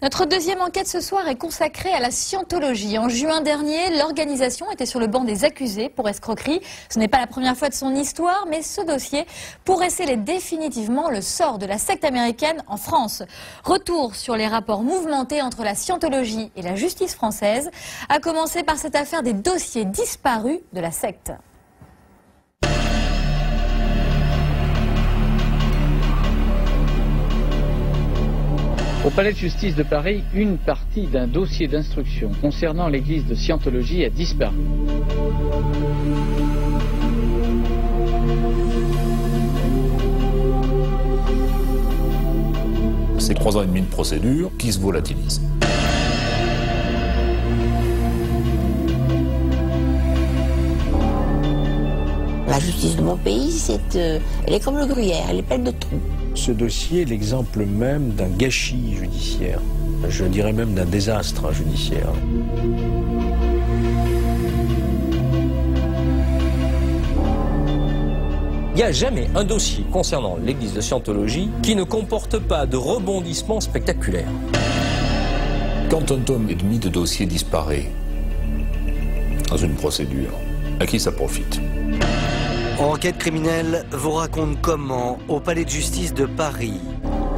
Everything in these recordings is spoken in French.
Notre deuxième enquête ce soir est consacrée à la scientologie. En juin dernier, l'organisation était sur le banc des accusés pour escroquerie. Ce n'est pas la première fois de son histoire, mais ce dossier pourrait sceller définitivement le sort de la secte américaine en France. Retour sur les rapports mouvementés entre la scientologie et la justice française, à commencer par cette affaire des dossiers disparus de la secte. Au palais de justice de Paris, une partie d'un dossier d'instruction concernant l'église de Scientologie a disparu. C'est 3 ans et demi de procédure qui se volatilisent. La justice de mon pays, elle est comme le gruyère, elle est pleine de trous. Ce dossier est l'exemple même d'un gâchis judiciaire, je dirais même d'un désastre judiciaire. Il n'y a jamais un dossier concernant l'église de Scientologie qui ne comporte pas de rebondissements spectaculaires. Quand un tome et demi de dossier disparaît dans une procédure, à qui ça profite ? Enquête criminelle vous raconte comment, au palais de justice de Paris,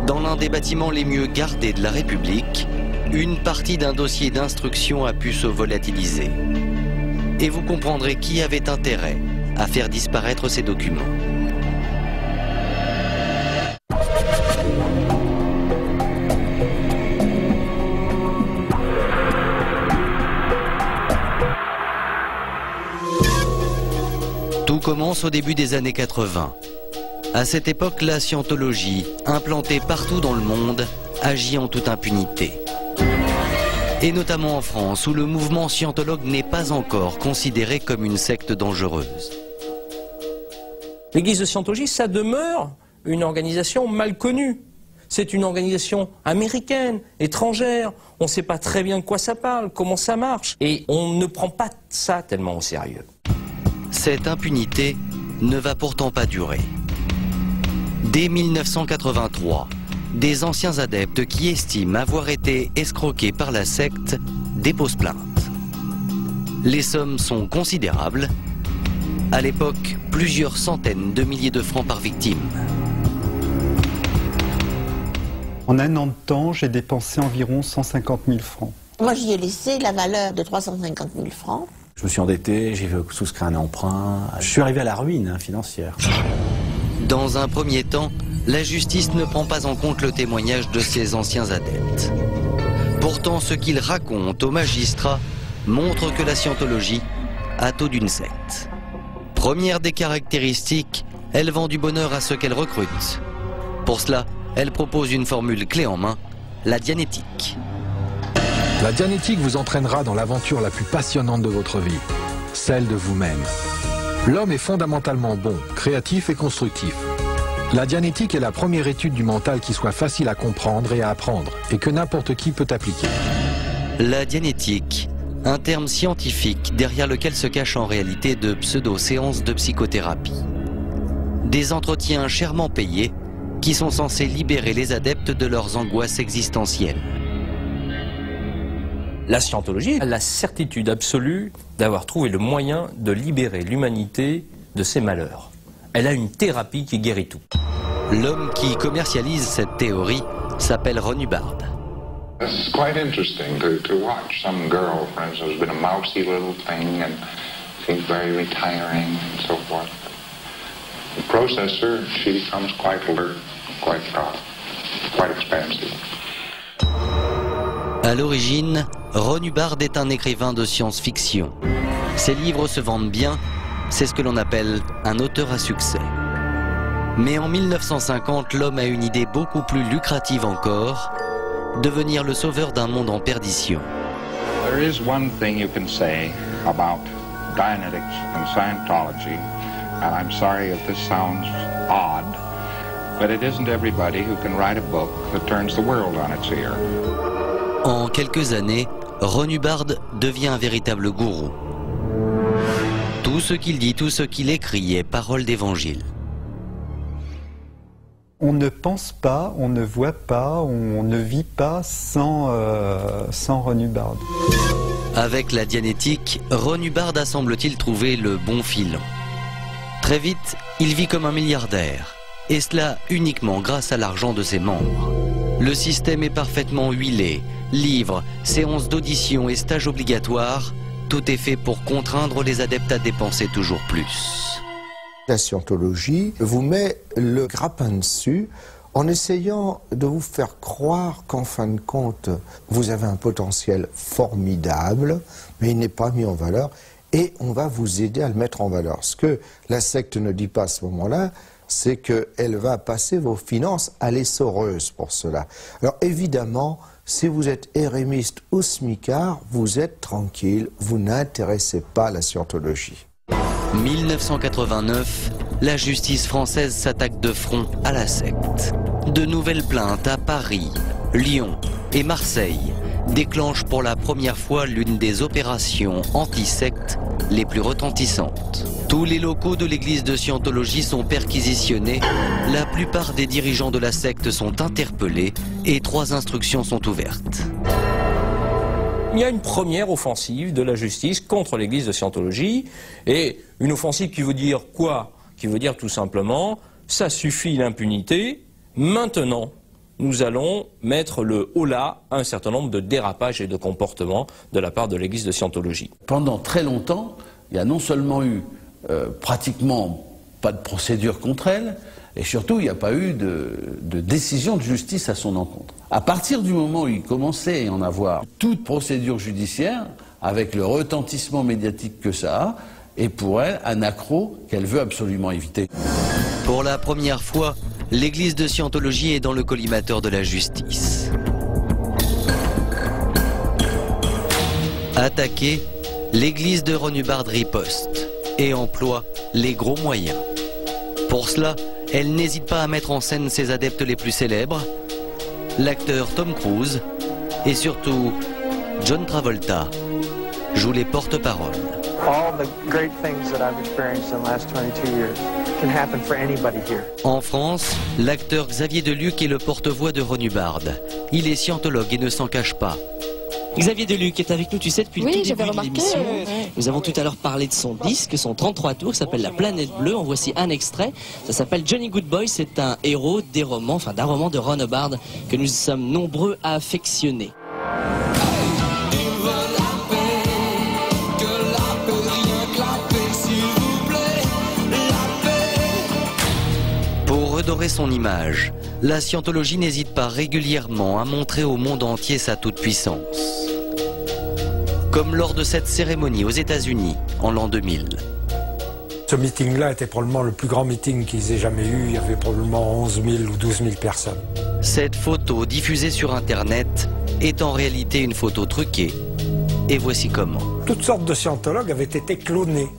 dans l'un des bâtiments les mieux gardés de la République, une partie d'un dossier d'instruction a pu se volatiliser. Et vous comprendrez qui avait intérêt à faire disparaître ces documents. Tout commence au début des années 80. À cette époque, la scientologie, implantée partout dans le monde, agit en toute impunité. Et notamment en France, où le mouvement scientologue n'est pas encore considéré comme une secte dangereuse. L'église de Scientologie, ça demeure une organisation mal connue. C'est une organisation américaine, étrangère. On ne sait pas très bien de quoi ça parle, comment ça marche. Et on ne prend pas ça tellement au sérieux. Cette impunité ne va pourtant pas durer. Dès 1983, des anciens adeptes qui estiment avoir été escroqués par la secte déposent plainte. Les sommes sont considérables. À l'époque, plusieurs centaines de milliers de francs par victime. En un an de temps, j'ai dépensé environ 150 000 francs. Moi, j'y ai laissé la valeur de 350 000 francs. Je me suis endetté, j'ai souscrit un emprunt. Je suis arrivé à la ruine financière. Dans un premier temps, la justice ne prend pas en compte le témoignage de ces anciens adeptes. Pourtant, ce qu'ils racontent aux magistrats montre que la scientologie a tout d'une secte. Première des caractéristiques, elle vend du bonheur à ceux qu'elle recrute. Pour cela, elle propose une formule clé en main, la dianétique. La dianétique vous entraînera dans l'aventure la plus passionnante de votre vie, celle de vous-même. L'homme est fondamentalement bon, créatif et constructif. La dianétique est la première étude du mental qui soit facile à comprendre et à apprendre, et que n'importe qui peut appliquer. La dianétique, un terme scientifique derrière lequel se cachent en réalité de pseudo-séances de psychothérapie. Des entretiens chèrement payés qui sont censés libérer les adeptes de leurs angoisses existentielles. La scientologie a la certitude absolue d'avoir trouvé le moyen de libérer l'humanité de ses malheurs. Elle a une thérapie qui guérit tout. L'homme qui commercialise cette théorie s'appelle Ron Hubbard. It's quite interesting to watch some girl, for instance, who's been a mousy little thing and seems very retiring and so forth. The processor, she becomes quite alert, quite expansive. À l'origine, Ron Hubbard est un écrivain de science-fiction. Ses livres se vendent bien, c'est ce que l'on appelle un auteur à succès. Mais en 1950, l'homme a une idée beaucoup plus lucrative encore, devenir le sauveur d'un monde en perdition. There is one thing you can say about Dianetics and Scientology, and I'm sorry if this sounds odd, but it isn't everybody who can write a book that turns the world on its ear. En quelques années, Ron Hubbard devient un véritable gourou. Tout ce qu'il dit, tout ce qu'il écrit est parole d'évangile. On ne pense pas, on ne voit pas, on ne vit pas sans Ron Hubbard. Avec la Dianétique, Ron Hubbard a semble-t-il trouvé le bon filon. Très vite, il vit comme un milliardaire, et cela uniquement grâce à l'argent de ses membres. Le système est parfaitement huilé, livres, séances d'audition et stages obligatoires, tout est fait pour contraindre les adeptes à dépenser toujours plus. La scientologie vous met le grappin dessus en essayant de vous faire croire qu'en fin de compte, vous avez un potentiel formidable, mais il n'est pas mis en valeur, et on va vous aider à le mettre en valeur. Ce que la secte ne dit pas à ce moment-là, c'est qu'elle va passer vos finances à l'essoreuse pour cela. Alors évidemment, si vous êtes érémiste ou smicard, vous êtes tranquille, vous n'intéressez pas la scientologie. 1989, la justice française s'attaque de front à la secte. De nouvelles plaintes à Paris, Lyon et Marseille déclenchent pour la première fois l'une des opérations anti-sectes les plus retentissantes. Tous les locaux de l'église de Scientologie sont perquisitionnés, la plupart des dirigeants de la secte sont interpellés et 3 instructions sont ouvertes. Il y a une première offensive de la justice contre l'église de Scientologie, et une offensive qui veut dire quoi? Qui veut dire tout simplement, ça suffit l'impunité, maintenant nous allons mettre le holà à un certain nombre de dérapages et de comportements de la part de l'église de Scientologie. Pendant très longtemps, il y a non seulement eu pratiquement pas de procédure contre elle, et surtout il n'y a pas eu de décision de justice à son encontre. À partir du moment où il commençait à y en avoir, toute procédure judiciaire, avec le retentissement médiatique que ça a, est pour elle un accroc qu'elle veut absolument éviter. Pour la première fois, l'église de Scientologie est dans le collimateur de la justice. Attaquée, l'église de Ron Hubbard riposte et emploie les gros moyens. Pour cela, elle n'hésite pas à mettre en scène ses adeptes les plus célèbres, l'acteur Tom Cruise et surtout John Travolta joue les porte-paroles. En France, l'acteur Xavier Deluc est le porte-voix de Ron Hubbard. Il est scientologue et ne s'en cache pas. Xavier Deluc est avec nous, tu sais, depuis le tout début de l'émission. Nous avons tout à l'heure parlé de son disque, son 33 tours, qui s'appelle La Planète Bleue. En voici un extrait. Ça s'appelle Johnny Goodboy. C'est un héros des romans, enfin d'un roman de Ron Hubbard que nous sommes nombreux à affectionner. Pour redorer son image, la scientologie n'hésite pas régulièrement à montrer au monde entier sa toute-puissance. Comme lors de cette cérémonie aux États-Unis en l'an 2000. Ce meeting-là était probablement le plus grand meeting qu'ils aient jamais eu. Il y avait probablement 11 000 ou 12 000 personnes. Cette photo diffusée sur Internet est en réalité une photo truquée. Et voici comment. Toutes sortes de scientologues avaient été clonés.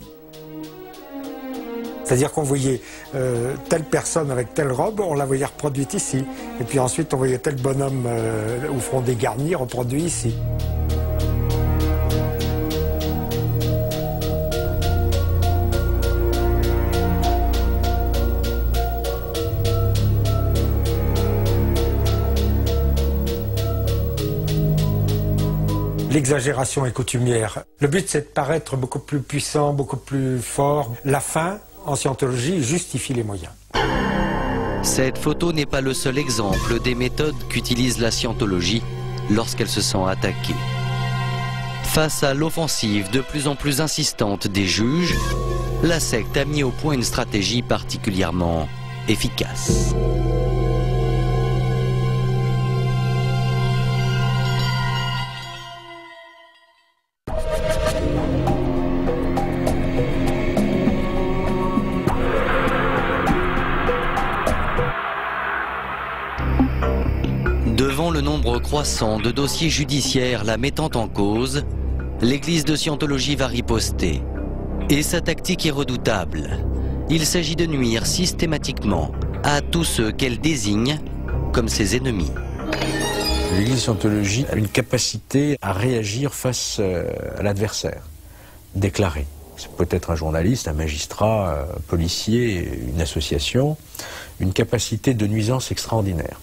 C'est-à-dire qu'on voyait telle personne avec telle robe, on la voyait reproduite ici. Et puis ensuite, on voyait tel bonhomme au front dégarni reproduit ici. L'exagération est coutumière. Le but, c'est de paraître beaucoup plus puissant, beaucoup plus fort. La fin, en scientologie, justifie les moyens. Cette photo n'est pas le seul exemple des méthodes qu'utilise la scientologie lorsqu'elle se sent attaquée. Face à l'offensive de plus en plus insistante des juges, la secte a mis au point une stratégie particulièrement efficace. Devant le nombre croissant de dossiers judiciaires la mettant en cause, l'église de Scientologie va riposter. Et sa tactique est redoutable. Il s'agit de nuire systématiquement à tous ceux qu'elle désigne comme ses ennemis. L'église de Scientologie a une capacité à réagir face à l'adversaire, déclaré. C'est peut-être un journaliste, un magistrat, un policier, une association, une capacité de nuisance extraordinaire.